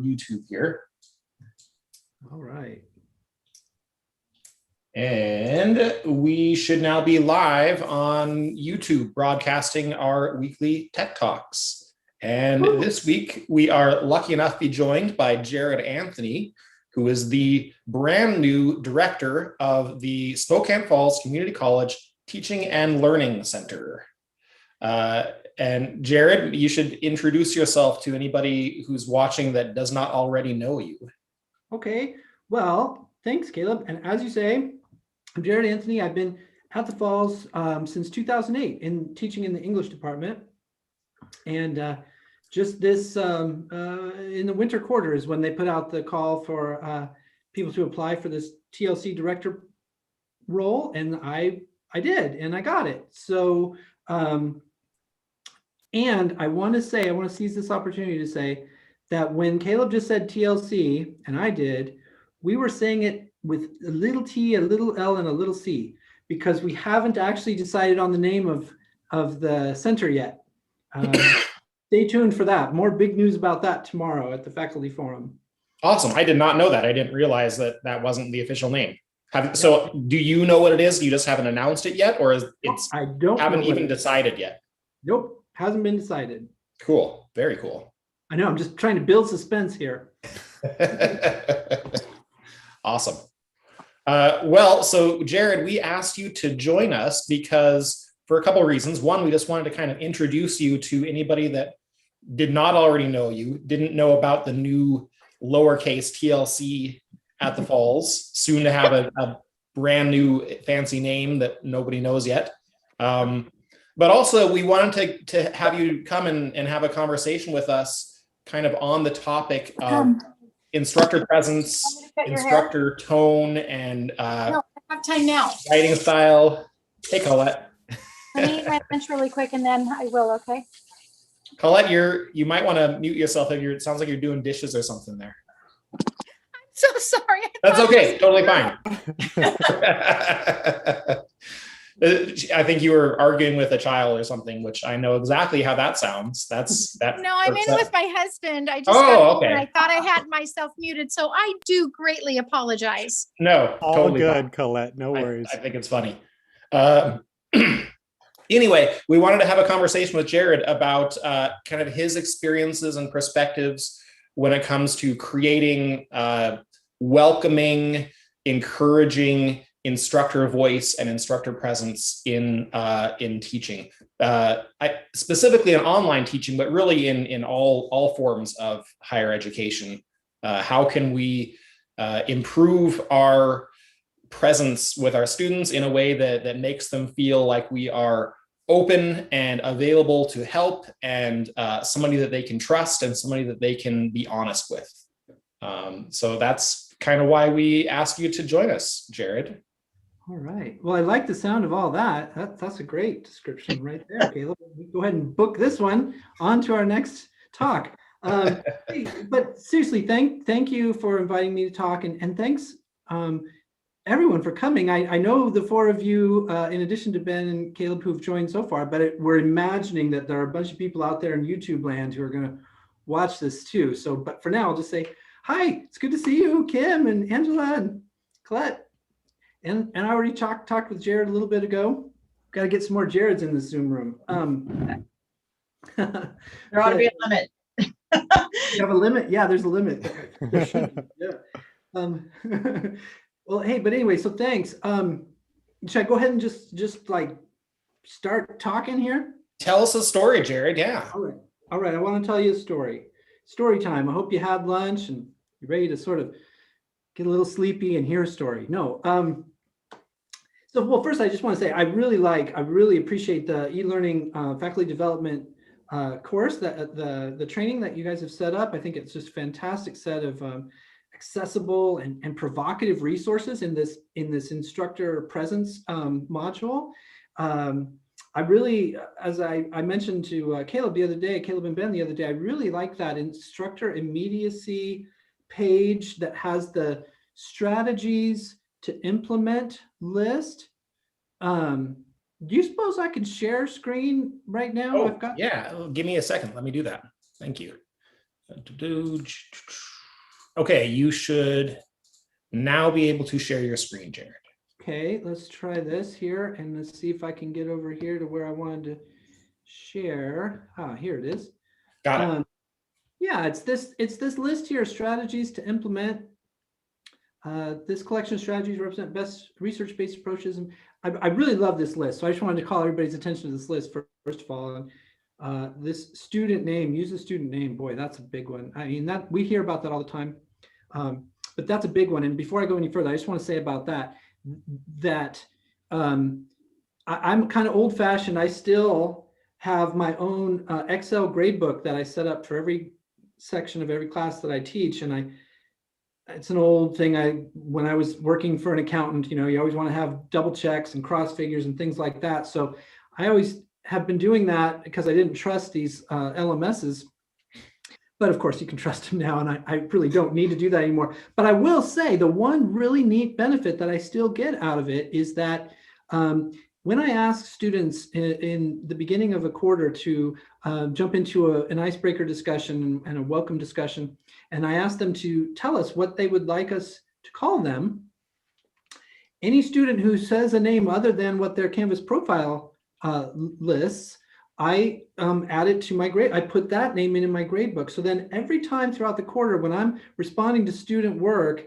YouTube here. All right. And we should now be live on YouTube broadcasting our weekly Tech Talks. And this week we are lucky enough to be joined by Jared Anthony, who is the brand new director of the Spokane Falls Community College Teaching and Learning Center. And Jared, you should introduce yourself to anybody who's watching that does not already know you. Okay, well, thanks, Caleb. And as you say, I'm Jared Anthony. I've been at the Falls since 2008 in teaching in the English department. And just this, in the winter quarter is when they put out the call for people to apply for this TLC director role. And I did, and I got it. So, and I want to seize this opportunity to say that when Caleb just said TLC, and I did, we were saying it with a little T, a little L, and a little C, because we haven't actually decided on the name of the center yet. Stay tuned for that. More big news about that tomorrow at the faculty forum. Awesome. I did not know that. I didn't realize that that wasn't the official name. So do you know what it is? You just haven't announced it yet, or haven't even decided yet? Nope. Hasn't been decided. Cool. Very cool. I know. I'm just trying to build suspense here. Awesome. Well, so Jared, we asked you to join us because for a couple of reasons. One, we just wanted to kind of introduce you to anybody that did not already know you, didn't know about the new lowercase TLC at the Falls, soon to have a brand new fancy name that nobody knows yet. But also we wanted to have you come and have a conversation with us kind of on the topic of instructor presence, instructor tone, and no, I have time now. writing style. Hey, Colette. Let me eat my lunch really quick and then I will, okay? Colette, you might want to mute yourself if it sounds like you're doing dishes or something there. I'm so sorry. That's okay, totally fine. I think you were arguing with a child or something, which I know exactly how that sounds. No, I'm in with my husband. I just okay. And I thought I had myself muted, so I do greatly apologize. No, all totally good, fine. Colette. No worries. I think it's funny. Anyway, we wanted to have a conversation with Jared about kind of his experiences and perspectives when it comes to creating welcoming, encouraging instructor voice and instructor presence in teaching, specifically in online teaching, but really in all forms of higher education. How can we improve our presence with our students in a way that makes them feel like we are open and available to help, and somebody that they can trust and somebody that they can be honest with. So that's kind of why we asked you to join us, Jared. All right. Well, I like the sound of all that. That's a great description right there, Caleb. Go ahead and book this one on to our next talk. But seriously, thank you for inviting me to talk, and thanks everyone for coming. I know the four of you, in addition to Ben and Caleb, who've joined so far, but we're imagining that there are a bunch of people out there in YouTube land who are going to watch this too. So, but for now, I'll just say, hi, it's good to see you, Kim and Angela and Colette. And I already talked with Jared a little bit ago. Got to get some more Jareds in the Zoom room. There ought to be a limit. You have a limit? Yeah, there's a limit. There should be. Yeah. Well, hey, but anyway, so thanks. Should I go ahead and just like start talking here? Tell us a story, Jared. Yeah. All right. I want to tell you a story. Story time. I hope you had lunch and you're ready to sort of get a little sleepy and hear a story. No. So, well, first, I just want to say I really appreciate the e-learning faculty development course, that the training that you guys have set up. I think it's just a fantastic set of accessible and provocative resources in this instructor presence module. I really, as I mentioned to Caleb and Ben the other day, I really like that instructor immediacy page that has the strategies to implement list. Do you suppose I could share screen right now? Yeah, give me a second. Let me do that. Thank you. Okay, you should now be able to share your screen, Jared. Okay, let's try this here and let's see if I can get over here to where I wanted to share. Ah, here it is. Got it. Yeah, it's this list here, strategies to implement. This collection of strategies represent best research-based approaches. And I really love this list. So I just wanted to call everybody's attention to this list first of all. This student name, use the student name. Boy, that's a big one. I mean, that we hear about that all the time. But that's a big one. And before I go any further, I just want to say about that, I'm kind of old fashioned. I still have my own Excel gradebook that I set up for every section of every class that I teach. And it's an old thing. When I was working for an accountant, you always want to have double checks and cross figures and things like that. So I always have been doing that because I didn't trust these LMSs. But of course you can trust them now, and I really don't need to do that anymore. But I will say the one really neat benefit that I still get out of it is that when I ask students in the beginning of a quarter to jump into an icebreaker discussion and a welcome discussion, and I ask them to tell us what they would like us to call them, any student who says a name other than what their Canvas profile lists, I add it to my grade. I put that name in my grade book. So then every time throughout the quarter when I'm responding to student work,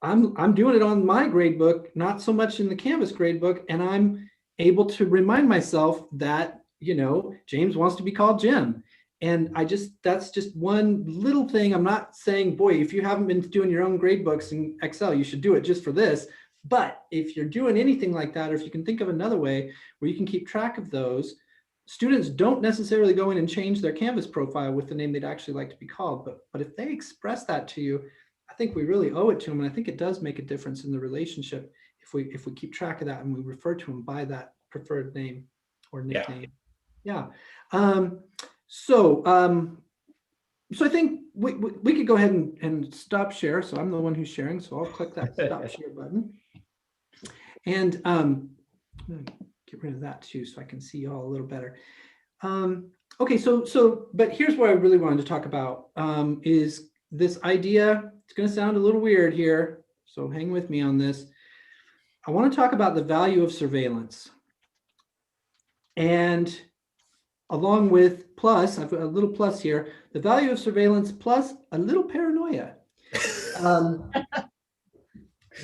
I'm doing it on my grade book, not so much in the Canvas grade book, and I'm able to remind myself that James wants to be called Jim. And that's just one little thing. I'm not saying, boy, if you haven't been doing your own grade books in Excel, you should do it just for this. But if you're doing anything like that, or if you can think of another way where you can keep track of those, students don't necessarily go in and change their Canvas profile with the name they'd actually like to be called. But if they express that to you, I think we really owe it to them. And I think it does make a difference in the relationship if we keep track of that and we refer to them by that preferred name or nickname. Yeah. So I think we could go ahead and stop share. So I'm the one who's sharing. So I'll click that stop share button. And get rid of that too, so I can see y'all a little better. Okay, but here's what I really wanted to talk about is this idea. It's going to sound a little weird here, so hang with me on this. I want to talk about the value of surveillance. And along with plus, I've got a little plus here, the value of surveillance plus a little paranoia.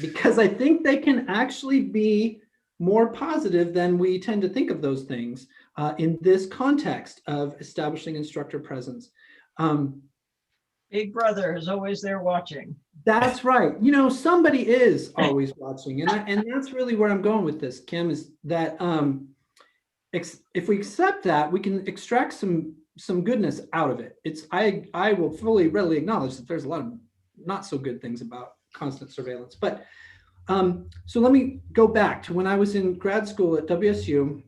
Because I think they can actually be more positive than we tend to think of those things in this context of establishing instructor presence. Big Brother is always there watching. That's right. Somebody is always watching. And that's really where I'm going with this, Kim, is that if we accept that, we can extract some goodness out of it. I will fully, readily acknowledge that there's a lot of not so good things about constant surveillance. But so let me go back to when I was in grad school at WSU,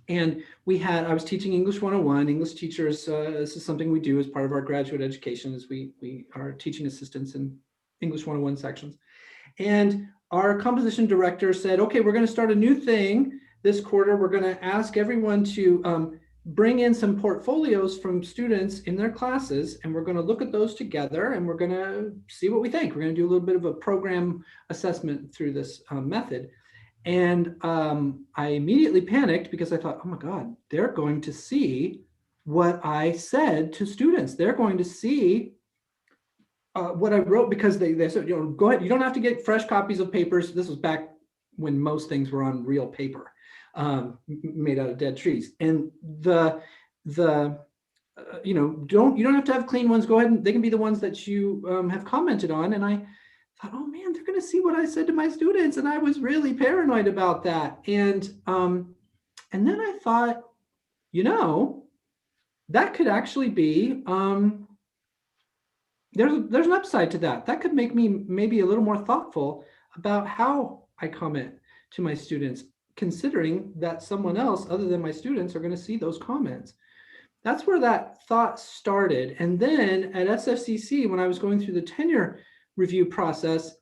and I was teaching English 101. English teachers, this is something we do as part of our graduate education, is we are teaching assistants in English 101 sections. And our composition director said, okay, we're going to start a new thing this quarter. We're going to ask everyone to bring in some portfolios from students in their classes, and we're going to look at those together, and we're going to see what we think. We're going to do a little bit of a program assessment through this method. And I immediately panicked because I thought, oh my God, they're going to see what I said to students. They're going to see what I wrote, because they said, go ahead, you don't have to get fresh copies of papers. This was back when most things were on real paper. Made out of dead trees, and you don't have to have clean ones. Go ahead and they can be the ones that you have commented on. And I thought, oh man, they're going to see what I said to my students, and I was really paranoid about that. And then I thought, that could actually be there's an upside to that. That could make me maybe a little more thoughtful about how I comment to my students, considering that someone else other than my students are going to see those comments. That's where that thought started. And then at SFCC, when I was going through the tenure review process,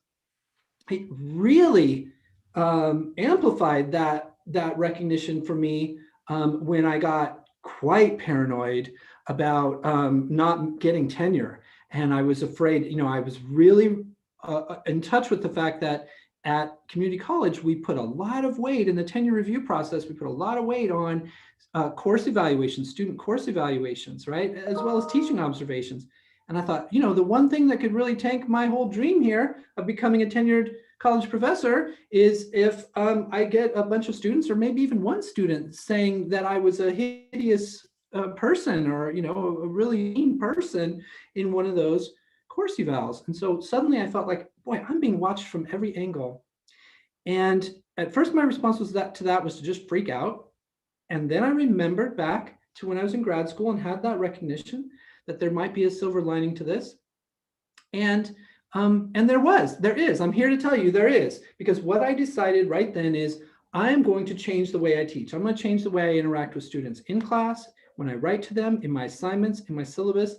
it really amplified that recognition for me when I got quite paranoid about not getting tenure. And I was afraid, I was really in touch with the fact that at community college, we put a lot of weight in the tenure review process. We put a lot of weight on course evaluations, student course evaluations, right? As well as teaching observations. And I thought, the one thing that could really tank my whole dream here of becoming a tenured college professor is if I get a bunch of students, or maybe even one student, saying that I was a hideous person, or a really mean person in one of those course evals. And so suddenly I felt like, boy, I'm being watched from every angle. And at first my response was to that was to just freak out. And then I remembered back to when I was in grad school and had that recognition that there might be a silver lining to this. And there is. I'm here to tell you there is, because what I decided right then is I am going to change the way I teach. I'm going to change the way I interact with students in class, when I write to them, in my assignments, in my syllabus.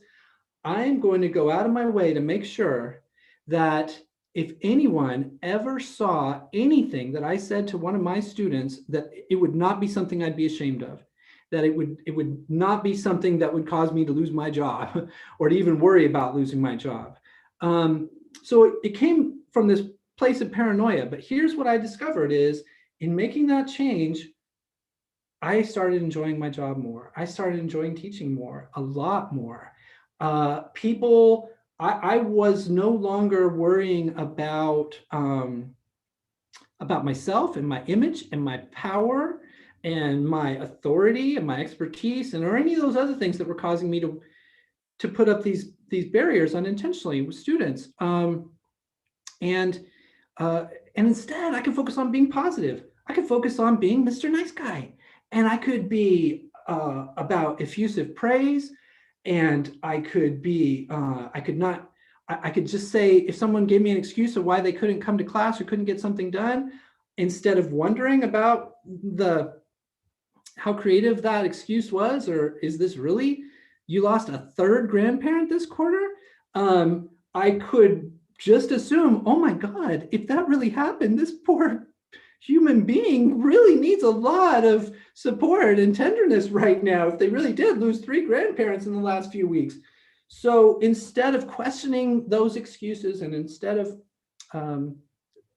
I'm going to go out of my way to make sure that if anyone ever saw anything that I said to one of my students, that it would not be something I'd be ashamed of, that it would not be something that would cause me to lose my job or to even worry about losing my job. So it came from this place of paranoia. But here's what I discovered is, in making that change, I started enjoying my job more. I started enjoying teaching more, a lot more. I was no longer worrying about myself and my image and my power and my authority and my expertise, or any of those other things that were causing me to put up these barriers unintentionally with students. And instead, I could focus on being positive. I could focus on being Mr. Nice Guy, and I could be about effusive praise. And I could just say, if someone gave me an excuse of why they couldn't come to class or couldn't get something done, instead of wondering about how creative that excuse was, or is this really, you lost a third grandparent this quarter? I could just assume, oh my God, if that really happened, this poor human being really needs a lot of support and tenderness right now, if they really did lose 3 grandparents in the last few weeks. So instead of questioning those excuses, and instead of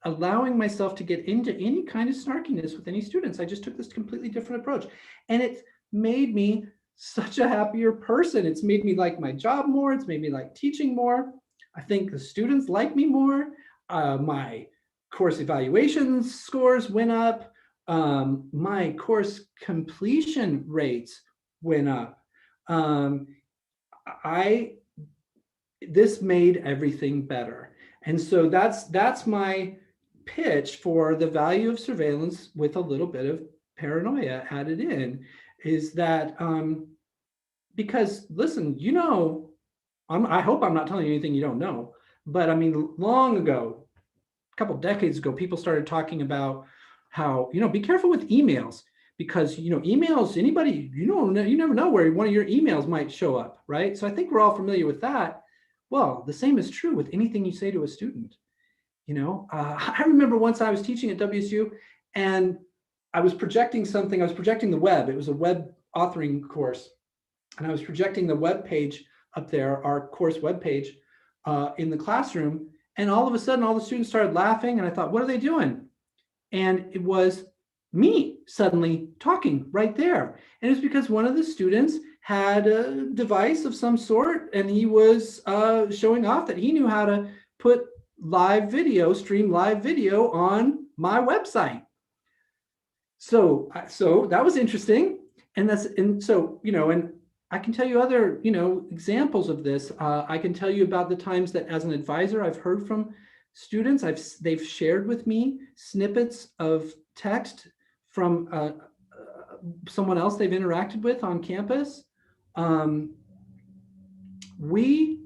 allowing myself to get into any kind of snarkiness with any students, I just took this completely different approach. And it's made me such a happier person. It's made me like my job more. It's made me like teaching more. I think the students like me more. My course evaluation scores went up. My course completion rates went up. This made everything better. And so that's my pitch for the value of surveillance with a little bit of paranoia added in, is that because listen, I hope I'm not telling you anything you don't know, but I mean, long ago, a couple decades ago, people started talking about how, be careful with emails, because, emails, anybody, you never know where one of your emails might show up, right? So I think we're all familiar with that. Well, the same is true with anything you say to a student. I remember once I was teaching at WSU, and I was projecting something. I was projecting the web. It was a web authoring course. And I was projecting the web page up there, our course web page, in the classroom. And all of a sudden, all the students started laughing. And I thought, what are they doing? And it was me suddenly talking right there. And it's because one of the students had a device of some sort, and he was showing off that he knew how to put stream live video on my website. So that was interesting. And so, and I can tell you other, examples of this. I can tell you about the times that as an advisor, I've heard from students, they've shared with me snippets of text from someone else they've interacted with on campus. We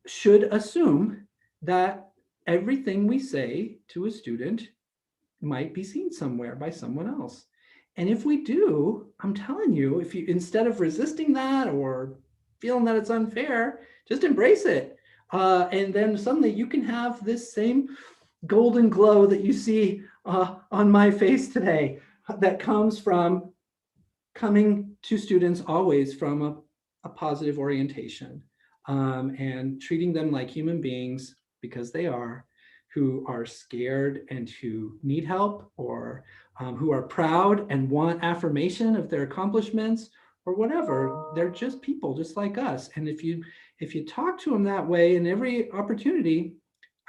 should assume that everything we say to a student might be seen somewhere by someone else. And if we do, I'm telling you, if you, instead of resisting that or feeling that it's unfair, just embrace it. And then suddenly you can have this same golden glow that you see on my face today, that comes from coming to students always from a positive orientation. and treating them like human beings, because they are, who are scared and who need help, or who are proud and want affirmation of their accomplishments or whatever. They're just people just like us. And if you talk to them that way in every opportunity,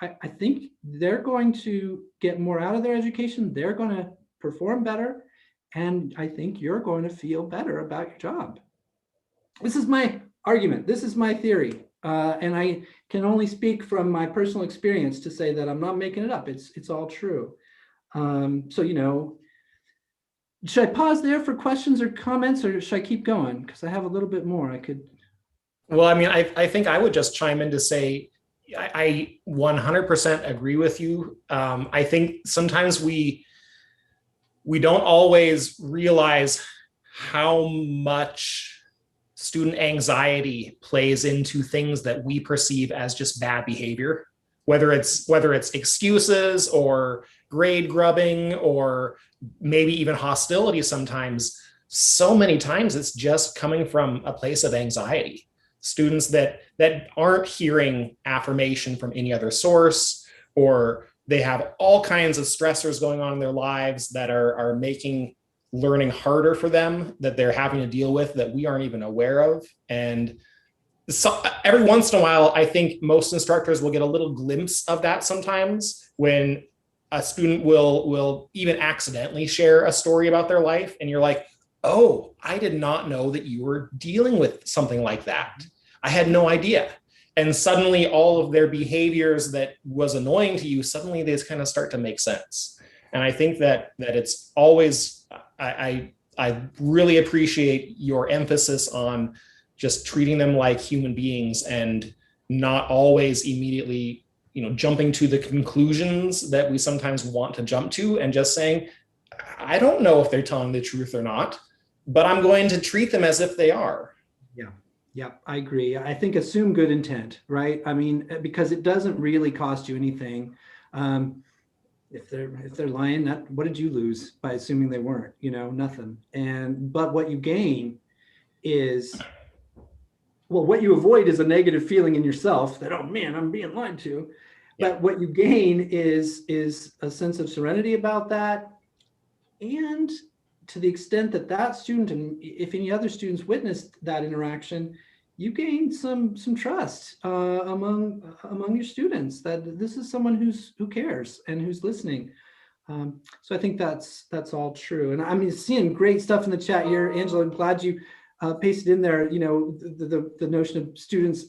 I think they're going to get more out of their education. They're going to perform better. And I think you're going to feel better about your job. This is my argument. This is my theory. And I can only speak from my personal experience to say that I'm not making it up. It's all true. So, you know, should I pause there for questions or comments, or should I keep going? Because I have a little bit more I could. Well, I mean, I think I would just chime in to say, I 100% agree with you. I think sometimes we don't always realize how much student anxiety plays into things that we perceive as just bad behavior, whether it's excuses or grade grubbing or maybe even hostility. Sometimes, so many times, it's just coming from a place of anxiety. Students that aren't hearing affirmation from any other source, or they have all kinds of stressors going on in their lives that are making learning harder for them, that they're having to deal with, that we aren't even aware of. And so every once in a while, I think most instructors will get a little glimpse of that sometimes, when a student will even accidentally share a story about their life, and you're like, oh, I did not know that you were dealing with something like that. I had no idea. And suddenly all of their behaviors that was annoying to you, suddenly they just kind of start to make sense. And I think that it's always, I really appreciate your emphasis on just treating them like human beings, and not always immediately, jumping to the conclusions that we sometimes want to jump to, and just saying, I don't know if they're telling the truth or not, but I'm going to treat them as if they are. Yeah, I agree. I think assume good intent, right? I mean, because it doesn't really cost you anything. If they're lying, what did you lose by assuming they weren't? Nothing. But what you gain is, well, what you avoid is a negative feeling in yourself that, oh man, I'm being lied to. Yeah. But what you gain is a sense of serenity about that. And to the extent that student, and if any other students witnessed that interaction, you gain some trust among your students, that this is someone who cares and who's listening. So I think that's all true. And I mean, seeing great stuff in the chat here, Angela. I'm glad you pasted in there. The notion of students,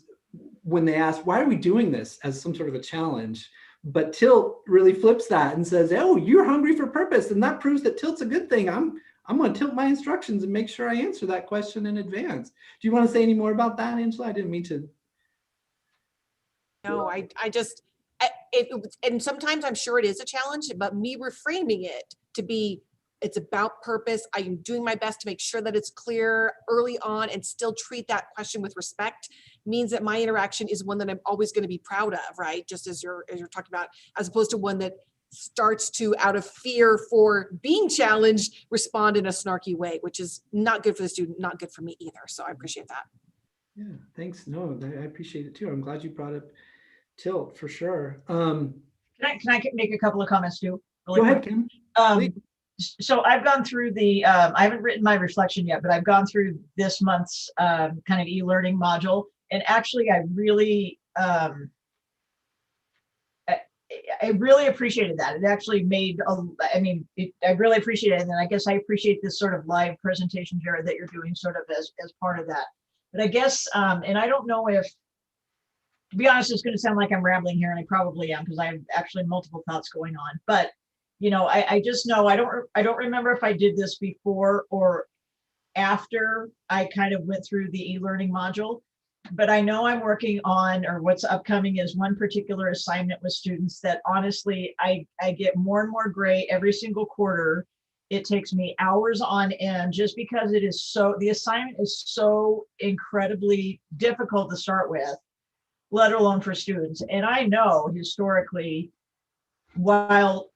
when they ask, why are we doing this, as some sort of a challenge. But Tilt really flips that and says, oh, you're hungry for purpose. And that proves that Tilt's a good thing. I'm going to tilt my instructions and make sure I answer that question in advance. Do you want to say any more about that, Angela? I didn't mean to. No, and sometimes I'm sure it is a challenge, but me reframing it to be, it's about purpose. I am doing my best to make sure that it's clear early on, and still treat that question with respect, means that my interaction is one that I'm always going to be proud of, right? Just as you're talking about, as opposed to one that starts to, out of fear for being challenged, respond in a snarky way, which is not good for the student, not good for me either. So I appreciate that. Yeah, thanks. No, I appreciate it too. I'm glad you brought up Tilt for sure. Can I make a couple of comments too? Really go ahead, Kim. So I've gone through I haven't written my reflection yet, but I've gone through this month's kind of e-learning module, and actually I really appreciated that. It actually made, I really appreciate it. And then I guess I appreciate this sort of live presentation, Jared, that you're doing sort of as part of that. But I guess, and I don't know if, to be honest, it's going to sound like I'm rambling here, and I probably am, because I have actually multiple thoughts going on. But, I just know, I don't remember if I did this before or after I kind of went through the e-learning module. But I know I'm working on, or what's upcoming is one particular assignment with students that honestly, I get more and more gray every single quarter. It takes me hours on end, just because the assignment is so incredibly difficult to start with, let alone for students. And I know historically, while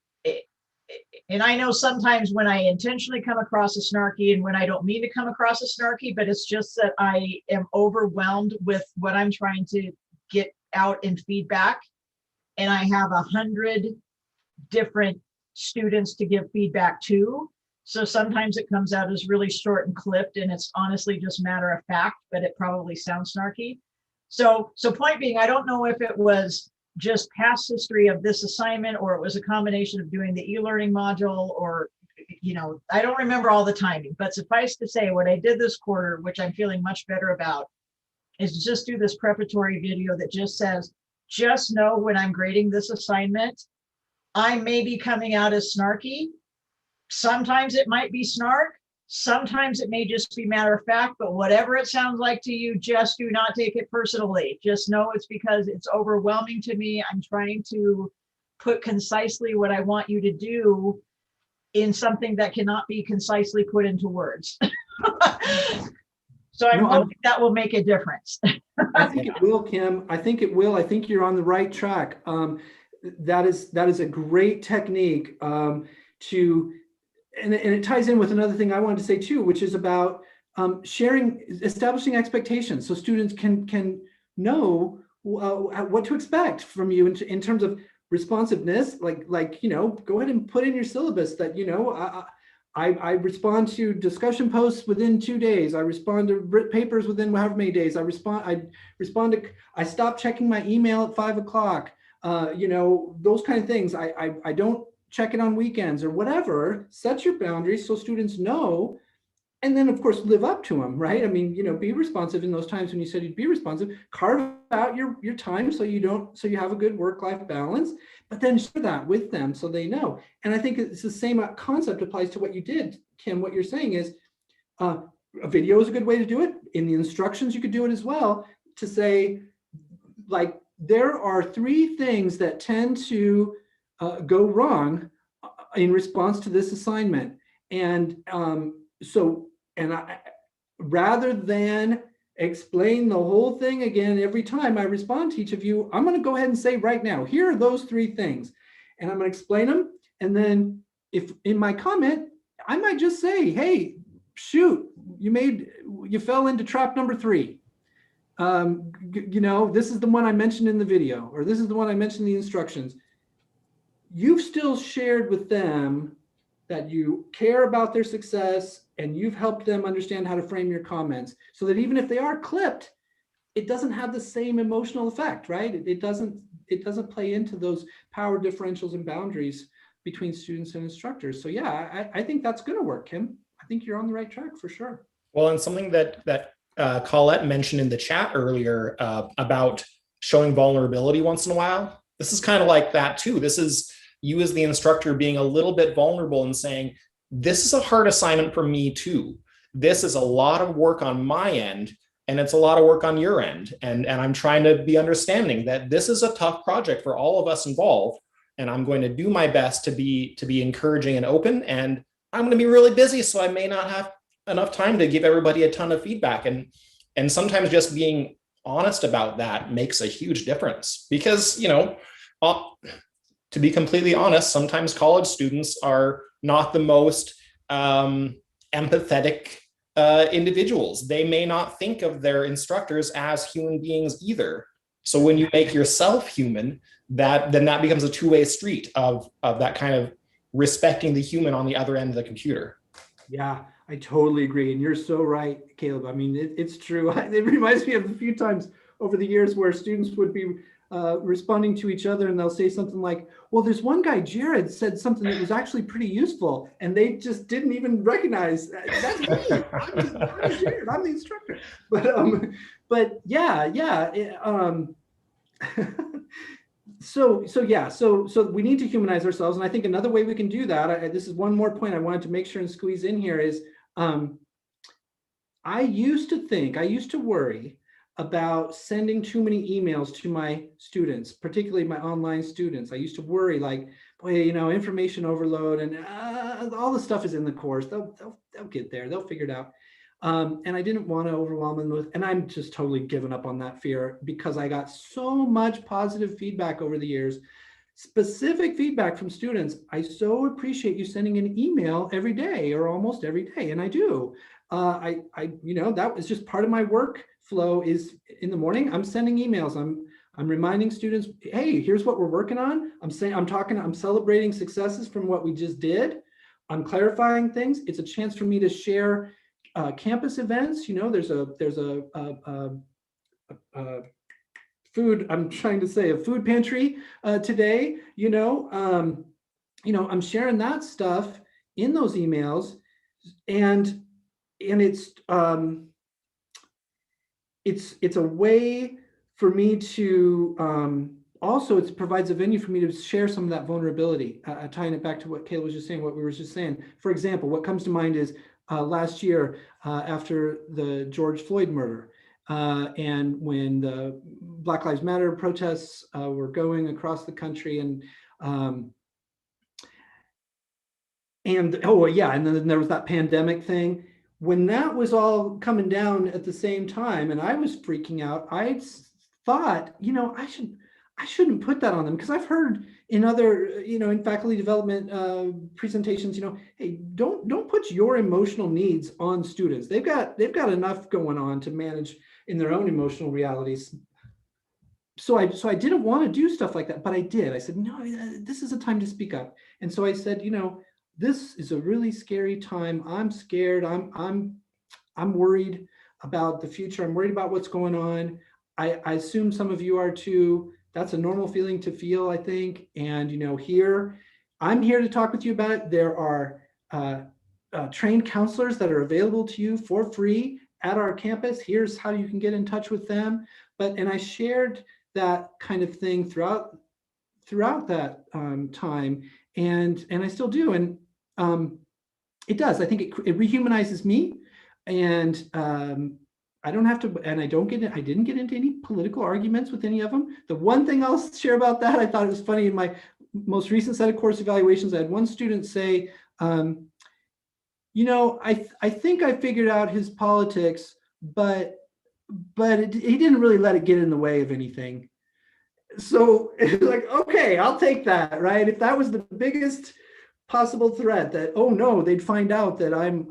and I know sometimes when I intentionally come across as snarky and when I don't mean to come across as snarky, but it's just that I am overwhelmed with what I'm trying to get out in feedback. And I have 100 different students to give feedback to. So sometimes it comes out as really short and clipped, and it's honestly just matter of fact, but it probably sounds snarky. So point being, I don't know if it was just past history of this assignment, or it was a combination of doing the e-learning module, or, I don't remember all the timing, but suffice to say, what I did this quarter, which I'm feeling much better about, is just do this preparatory video that just says, just know when I'm grading this assignment, I may be coming out as snarky. Sometimes it might be snark. Sometimes it may just be matter of fact, but whatever it sounds like to you, just do not take it personally. Just know it's because it's overwhelming to me. I'm trying to put concisely what I want you to do in something that cannot be concisely put into words. So I'm hoping that will make a difference. I think it will, Kim. I think it will. I think you're on the right track. That is a great technique and it ties in with another thing I wanted to say too, which is about establishing expectations, so students can know what to expect from you in terms of responsiveness. Like go ahead and put in your syllabus that I respond to discussion posts within 2 days. I respond to papers within however many days. I stop checking my email at 5 o'clock. Those kind of things. I don't check it on weekends or whatever. Set your boundaries so students know, and then of course live up to them, right? I mean, be responsive in those times when you said you'd be responsive. Carve out your time so you have a good work-life balance, but then share that with them so they know. And I think it's the same concept applies to what you did, Kim. What you're saying is a video is a good way to do it. In the instructions, you could do it as well, to say, like, there are 3 things that tend to go wrong in response to this assignment. And rather than explain the whole thing again every time I respond to each of you, I'm going to go ahead and say right now, here are those 3 things, and I'm going to explain them. And then if in my comment, I might just say, hey, shoot, you fell into trap number 3. This is the one I mentioned in the video, or this is the one I mentioned in the instructions. You've still shared with them that you care about their success, and you've helped them understand how to frame your comments, so that even if they are clipped, it doesn't have the same emotional effect, right? It doesn't play into those power differentials and boundaries between students and instructors. So yeah, I think that's going to work, Kim. I think you're on the right track for sure. Well, and something that Colette mentioned in the chat earlier about showing vulnerability once in a while. This is kind of like that too. This is you as the instructor being a little bit vulnerable and saying, this is a hard assignment for me too. This is a lot of work on my end, and it's a lot of work on your end. And I'm trying to be understanding that this is a tough project for all of us involved. And I'm going to do my best to be encouraging and open. And I'm going to be really busy, so I may not have enough time to give everybody a ton of feedback. And sometimes just being honest about that makes a huge difference, because, to be completely honest, sometimes college students are not the most empathetic individuals. They may not think of their instructors as human beings either. So when you make yourself human, then that becomes a two-way street of that kind of respecting the human on the other end of the computer. Yeah, I totally agree. And you're so right, Caleb. I mean, it's true. It reminds me of a few times over the years where students would be responding to each other, and they'll say something like, well, there's one guy, Jared, said something that was actually pretty useful, and they just didn't even recognize that's me. I'm Jared, I'm the instructor. But yeah. So we need to humanize ourselves. And I think another way we can do that, this is one more point I wanted to make sure and squeeze in here, is I used to worry about sending too many emails to my students, particularly my online students. I used to worry, like, boy, information overload, and all the stuff is in the course. They'll get there. They'll figure it out. And I didn't want to overwhelm them with, and I'm just totally given up on that fear, because I got so much positive feedback over the years specific feedback from students. I so appreciate you sending an email every day or almost every day. And I do. That was just part of my workflow is in the morning, I'm sending emails. I'm reminding students, hey, here's what we're working on. I'm celebrating successes from what we just did. I'm clarifying things. It's a chance for me to share campus events. There's a food, I'm trying to say a food pantry today, I'm sharing that stuff in those emails, and it's a way for me to also, it provides a venue for me to share some of that vulnerability, tying it back to what Kayla was just saying, what we were just saying. For example, what comes to mind is last year after the George Floyd murder, and when the Black Lives Matter protests were going across the country, and then there was that pandemic thing. When that was all coming down at the same time, and I was freaking out, I thought, I shouldn't put that on them, because I've heard in other, in faculty development presentations, hey, don't put your emotional needs on students. They've got enough going on to manage in their own emotional realities. So I didn't want to do stuff like that, but I did. I said, no, this is a time to speak up. And so I said, this is a really scary time. I'm scared. I'm worried about the future. I'm worried about what's going on. I assume some of you are too. That's a normal feeling to feel, I think. And, I'm here to talk with you about it. There are trained counselors that are available to you for free at our campus. Here's how you can get in touch with them. And I shared that kind of thing throughout that time. And I still do. And it does. I think it rehumanizes me. And I don't have to, and I didn't get into any political arguments with any of them. The one thing I'll share about that, I thought it was funny in my most recent set of course evaluations, I had one student say, I think I figured out his politics, but he didn't really let it get in the way of anything. So it's like, okay, I'll take that, right? If that was the biggest possible threat that, oh no, they'd find out that I'm,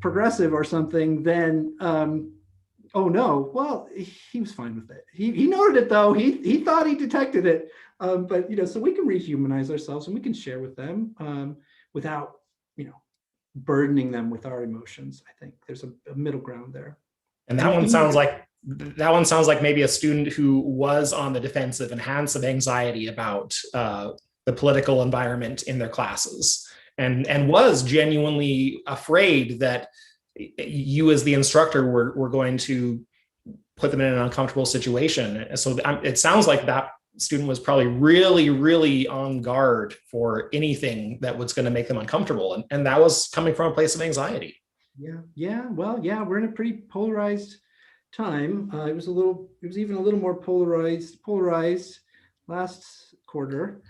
progressive or something, then oh no, well, he was fine with it. He noted it though. He thought he detected it. But so we can rehumanize ourselves and we can share with them without burdening them with our emotions. I think there's a middle ground there. And that one sounds like maybe a student who was on the defensive and had some anxiety about the political environment in their classes, and was genuinely afraid that you as the instructor were going to put them in an uncomfortable situation. So it sounds like that student was probably really, really on guard for anything that was going to make them uncomfortable. And that was coming from a place of anxiety. Yeah. Well, yeah, we're in a pretty polarized time. It was even a little more polarized last quarter.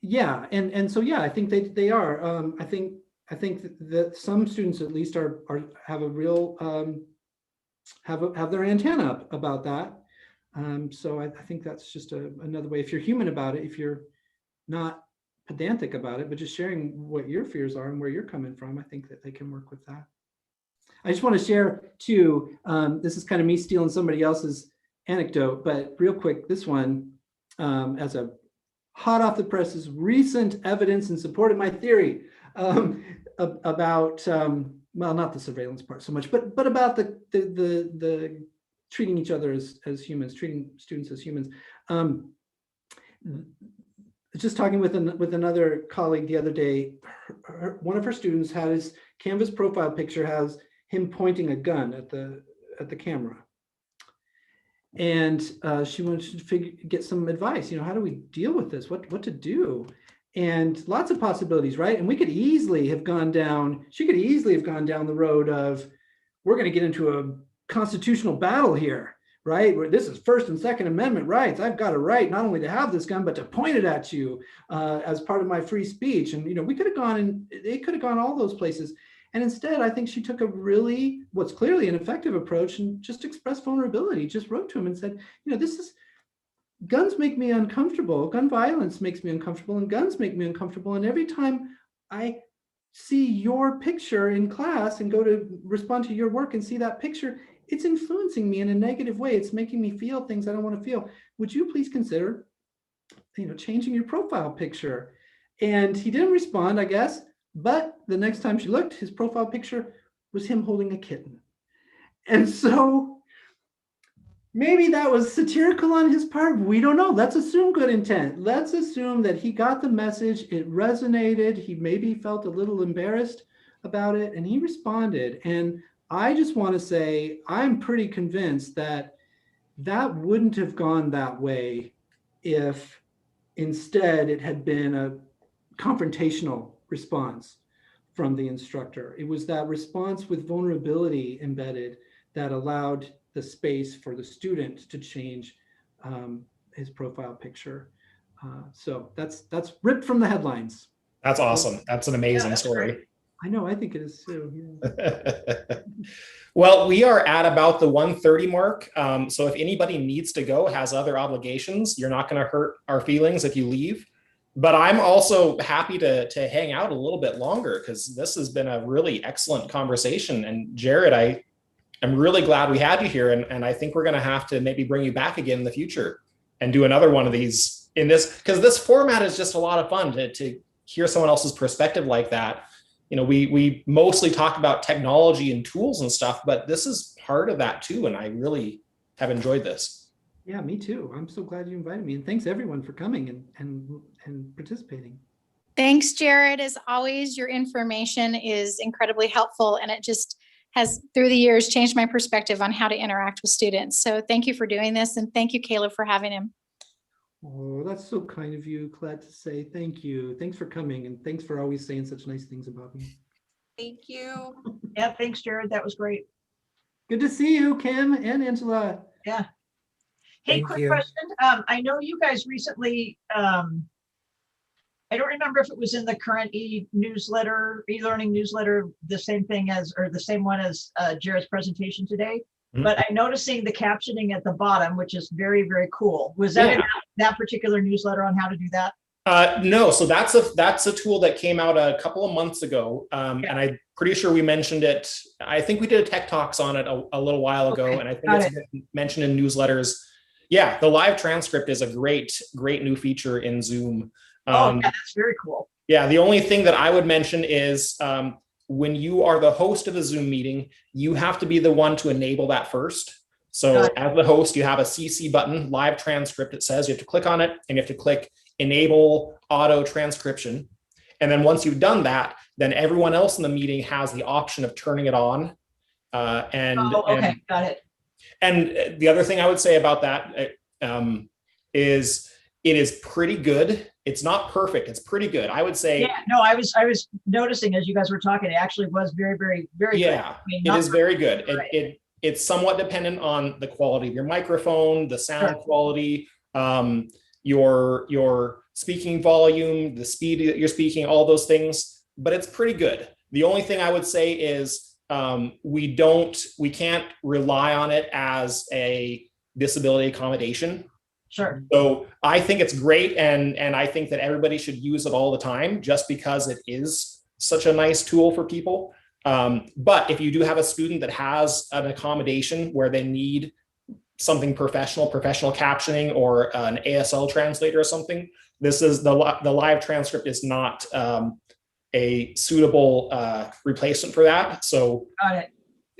Yeah, and so yeah, I think they are. I think that some students at least have a real have their antenna up about that. So I think that's just another way. If you're human about it, if you're not pedantic about it, but just sharing what your fears are and where you're coming from, I think that they can work with that. I just want to share too. This is kind of me stealing somebody else's anecdote, but real quick, this one as a hot off the presses, recent evidence in support of my theory about, well, not the surveillance part so much, but about the treating each other as humans, treating students as humans. Just talking with another colleague the other day, one of her students had his Canvas profile picture has him pointing a gun at the camera. And she wanted to get some advice, how do we deal with this? What to do? And lots of possibilities, right? And she could easily have gone down the road of, we're going to get into a constitutional battle here, right? Where this is First and Second Amendment rights. I've got a right not only to have this gun, but to point it at you as part of my free speech. And, we could have they could have gone all those places. And instead, I think she took what's clearly an effective approach and just expressed vulnerability, just wrote to him and said, guns make me uncomfortable. Gun violence makes me uncomfortable, and guns make me uncomfortable. And every time I see your picture in class and go to respond to your work and see that picture, it's influencing me in a negative way. It's making me feel things I don't want to feel. Would you please consider, changing your profile picture? And he didn't respond, I guess. But the next time she looked, his profile picture was him holding a kitten. And so maybe that was satirical on his part. We don't know. Let's assume good intent. Let's assume that he got the message. It resonated. He maybe felt a little embarrassed about it, and he responded. And I just want to say, I'm pretty convinced that that wouldn't have gone that way if instead it had been a confrontational response from the instructor. It was that response with vulnerability embedded that allowed the space for the student to change his profile picture. So that's ripped from the headlines. That's awesome. That's an amazing that's story. great. I know, I think it is too. Yeah. Well, we are at about the 1:30 mark. So if anybody needs to go, has other obligations, you're not going to hurt our feelings if you leave. But I'm also happy to hang out a little bit longer because this has been a really excellent conversation. And Jared, I'm really glad we had you here. And I think we're going to have to maybe bring you back again in the future and do another one of these in this, because this format is just a lot of fun to hear someone else's perspective like that. We mostly talk about technology and tools and stuff, but this is part of that too. And I really have enjoyed this. Yeah, me too. I'm so glad you invited me. And thanks everyone for coming and participating. Thanks, Jared. As always, your information is incredibly helpful, and it just has, through the years, changed my perspective on how to interact with students. So thank you for doing this, and thank you, Caleb, for having him. Oh, that's so kind of you. Glad to say thank you. Thanks for coming, and thanks for always saying such nice things about me. Thank you. Yeah, thanks, Jared. That was great. Good to see you, Kim and Angela. Yeah. Hey, Thank quick you. question. I know you guys recently, I don't remember if it was in the current e-learning newsletter, the same thing as, or the same one as Jared's presentation today. Mhm. But I'm noticing the captioning at the bottom, which is very, very cool. Was that in that particular newsletter on how to do that? No, so that's a tool that came out a couple of months ago, and I'm pretty sure we mentioned it. I think we did a Tech Talks on it a little while ago, Okay, and I think got it's been mentioned in newsletters. Yeah, the live transcript is a great new feature in Zoom. Yeah, that's very cool. Yeah, the only thing that I would mention is when you are the host of a Zoom meeting, you have to be the one to enable that first. So as the host, you have a CC button, live transcript. It says you have to click on it, and you have to click enable auto transcription. And then once you've done that, then everyone else in the meeting has the option of turning it on. Got it. And the other thing I would say about that is it is pretty good. It's not perfect. It's pretty good. I would say. Yeah, no, I was noticing as you guys were talking, it actually was very, very, very good. Yeah, it is very good. It's somewhat dependent on the quality of your microphone, the sound quality, your speaking volume, the speed that you're speaking, all those things, but it's pretty good. The only thing I would say is we can't rely on it as a disability accommodation. Sure. So I think it's great, and I think that everybody should use it all the time just because it is such a nice tool for people. But if you do have a student that has an accommodation where they need something professional captioning or an ASL translator or something, this is the live transcript is not a suitable replacement for that. So Got it.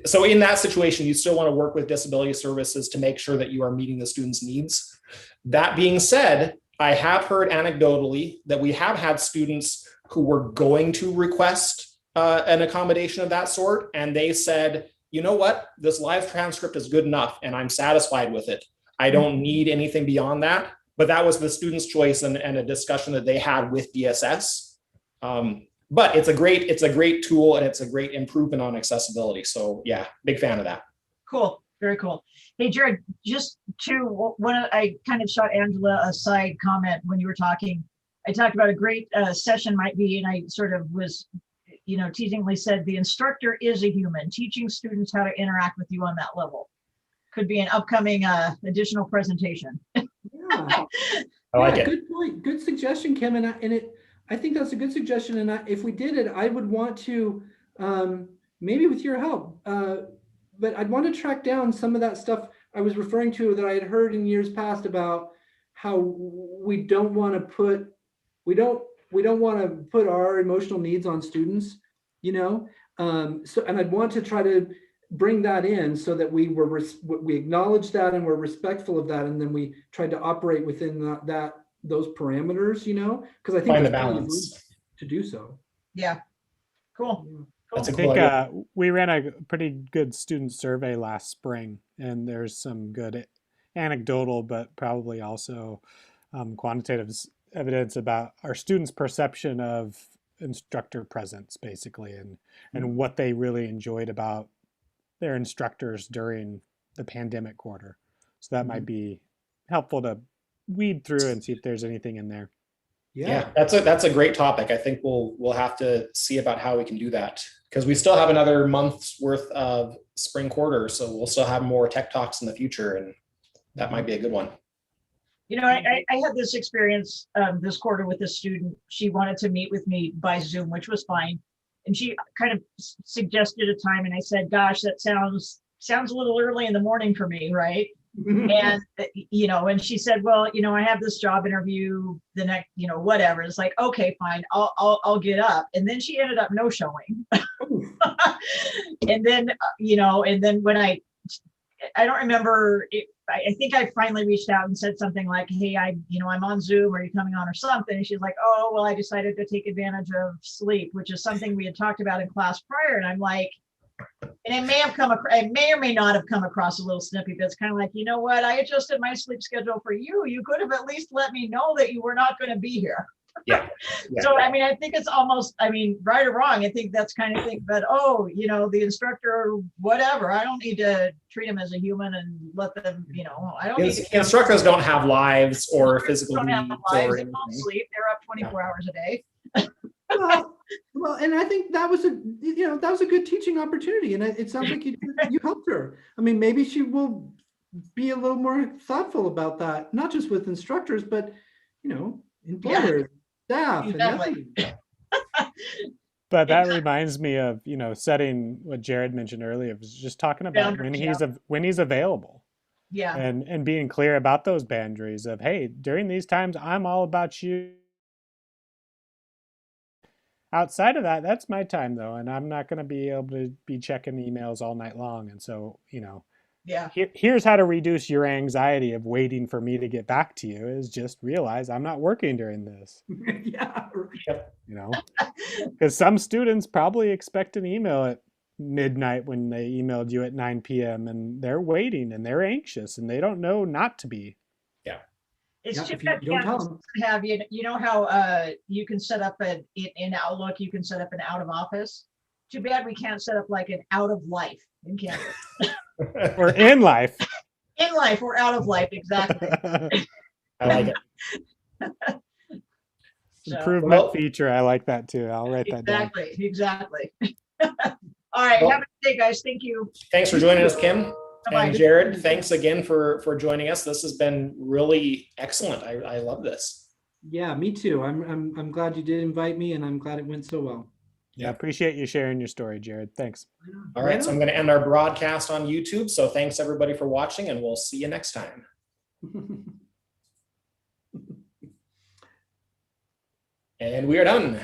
So in that situation, you still want to work with disability services to make sure that you are meeting the student's needs. That being said, I have heard anecdotally that we have had students who were going to request an accommodation of that sort, and they said, you know what, this live transcript is good enough and I'm satisfied with it. I don't need anything beyond that. But that was the student's choice and a discussion that they had with DSS. But it's a great tool, and it's a great improvement on accessibility. So yeah, big fan of that. Cool. Very cool. Hey, Jared, just I kind of shot Angela a side comment when you were talking. I talked about a great session might be, and I sort of was, teasingly said, the instructor is a human, teaching students how to interact with you on that level. Could be an upcoming additional presentation. Yeah, Yeah. I like Yeah, it. good point. Good suggestion, Kim. I think that's a good suggestion. And if we did it, I would want to, maybe with your help, but I'd want to track down some of that stuff I was referring to that I had heard in years past about how we don't want to put, we don't want to put our emotional needs on students, you know? And I'd want to try to bring that in so that we acknowledge that and we're respectful of that, and then we tried to operate within those parameters, you know, because I think Find the there's plenty of room balance. to do so. Yeah, cool. Yeah. That's a I cool think idea. we ran a pretty good student survey last spring, and there's some good anecdotal, but probably also quantitative evidence about our students' perception of instructor presence, basically, and what they really enjoyed about their instructors during the pandemic quarter. So that might be helpful to weed through and see if there's anything in there. Yeah, that's a great topic. I think we'll have to see about how we can do that, because we still have another month's worth of spring quarter, so we'll still have more tech talks in the future, and that might be a good one. You know, I had this experience this quarter with a student. She wanted to meet with me by Zoom, which was fine. And she kind of suggested a time, and I said, gosh, that sounds a little early in the morning for me, right? And, you know, and she said, well, you know, I have this job interview the next, you know, whatever. It's like, okay, fine, I'll get up. And then she ended up no showing. And then, you know, and then when I don't remember, I think I finally reached out and said something like, hey, I'm on Zoom, are you coming on or something? And she's like, oh, well, I decided to take advantage of sleep, which is something we had talked about in class prior. And I'm like, and it may or may not have come across a little snippy, but it's kind of like, you know what? I adjusted my sleep schedule for you. You could have at least let me know that you were not going to be here. Yeah. So, I mean, I think it's almost, I mean, right or wrong, I think that's kind of thing, but, oh, you know, the instructor, whatever, I don't need to treat them as a human and let them, you know, I don't need to. Instructors don't have lives or physical Don't have needs lives, or they don't anything. sleep, they're up 24 hours a day. Well, and I think that was a good teaching opportunity, and it sounds like you helped her. I mean, maybe she will be a little more thoughtful about that, not just with instructors, but you know, employers, staff, Exactly. and But that reminds me of, you know, setting what Jared mentioned earlier, was just talking about Boundaries, when he's available, Yeah, and being clear about those boundaries of, hey, during these times, I'm all about you. Outside of that, that's my time though, and I'm not going to be able to be checking emails all night long. And so, you know, yeah. here's how to reduce your anxiety of waiting for me to get back to you, is just realize I'm not working during this. yeah, You know, because some students probably expect an email at midnight when they emailed you at 9 p.m. and they're waiting and they're anxious and they don't know not to be. It's Yeah, too if you bad don't tell Canvas them. doesn't have, you know how you can set up in Outlook, you can set up an out of office. Too bad we can't set up like an out of life in Canvas. Or in life. In life or out of life, exactly. I like it. So, Improvement Well- feature. I like that too. I'll write that down. exactly. All right, Well- have a good day, guys. Thank you. Thanks for joining us, Kim. Bye-bye. And Jared, thanks again for joining us. This has been really excellent. I love this. Yeah, me too. I'm glad you did invite me, and I'm glad it went so well. Yeah, appreciate you sharing your story, Jared. Thanks. All right, so I'm going to end our broadcast on YouTube. So thanks everybody for watching, and we'll see you next time. And we are done.